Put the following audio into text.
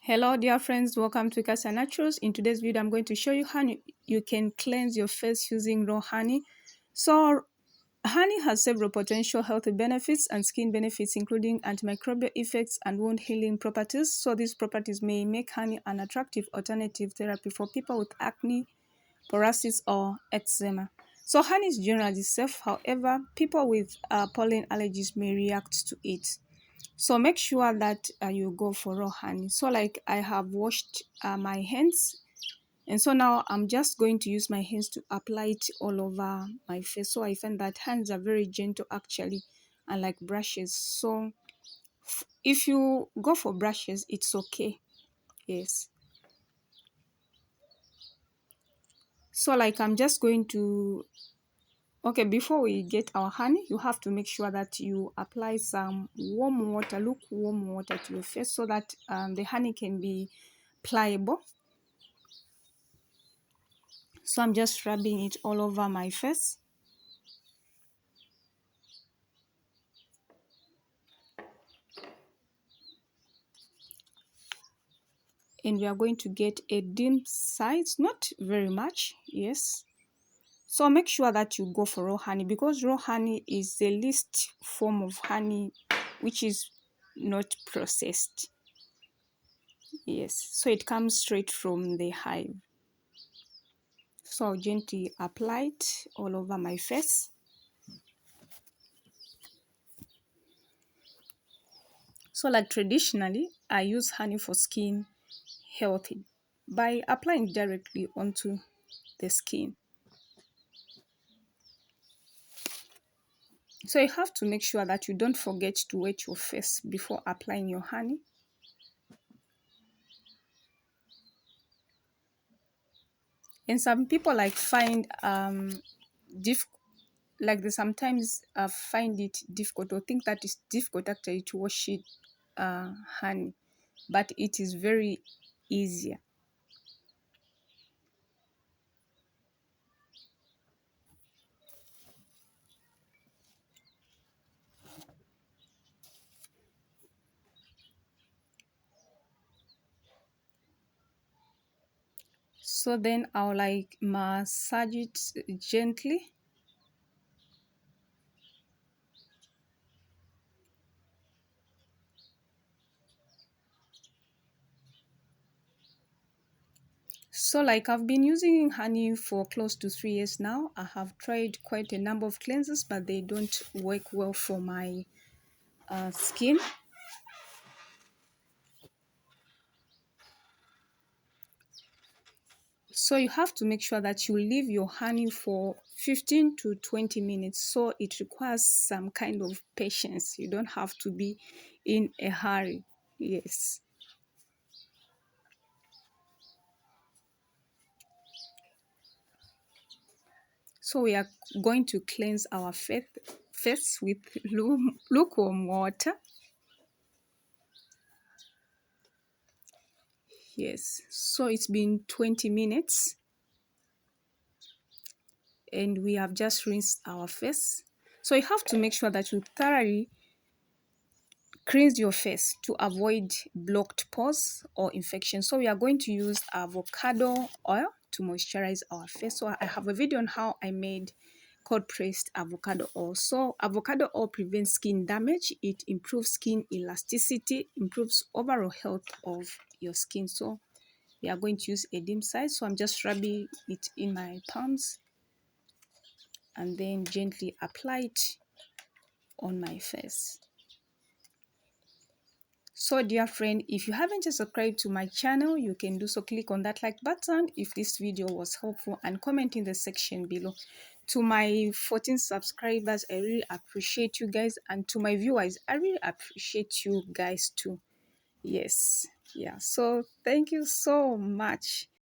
Hello dear friends, welcome to Casa Naturals. In today's video I'm going to show you how you can cleanse your face using raw honey. So honey has several potential health benefits and skin benefits, including antimicrobial effects and wound healing properties. So these properties may make honey an attractive alternative therapy for people with acne, psoriasis or eczema. So honey is generally safe. However, people with pollen allergies may react to it. So make sure that you go for raw honey. So like I have washed my hands, and so now I'm just going to use my hands to apply it all over my face. So I find that hands are very gentle actually, unlike brushes. So if you go for brushes, it's okay. Yes. So like I'm just going to, okay, before we get our honey, you have to make sure that you apply some warm water, lukewarm water to your face so that the honey can be pliable. So I'm just rubbing it all over my face. And we are going to get a dim size, not very much, yes. So make sure that you go for raw honey, because raw honey is the least form of honey which is not processed. Yes, so it comes straight from the hive. So I'll gently apply it all over my face. So like traditionally, I use honey for skin health by applying directly onto the skin. So you have to make sure that you don't forget to wet your face before applying your honey. And some people like find they sometimes find it difficult or think that it's difficult actually to wash it honey, but it is very easier. So then I'll like massage it gently. So like I've been using honey for close to 3 years now. I have tried quite a number of cleansers, but they don't work well for my skin. So you have to make sure that you leave your honey for 15 to 20 minutes. So it requires some kind of patience. You don't have to be in a hurry. Yes. So we are going to cleanse our face with lukewarm water. Yes. So it's been 20 minutes. And we have just rinsed our face. So you have to make sure that you thoroughly cleanse your face to avoid blocked pores or infection. So we are going to use avocado oil to moisturize our face. So I have a video on how I made cold pressed avocado oil. So avocado oil prevents skin damage, it improves skin elasticity, improves overall health of your skin. So we are going to use a dim size. So I'm just rubbing it in my palms and then gently apply it on my face. So dear friend, if you haven't subscribed to my channel, you can do so. Click on that like button if this video was helpful and comment in the section below. To my 14 subscribers, I really appreciate you guys, and to my viewers, I really appreciate you guys too. Yes, yeah, so thank you so much.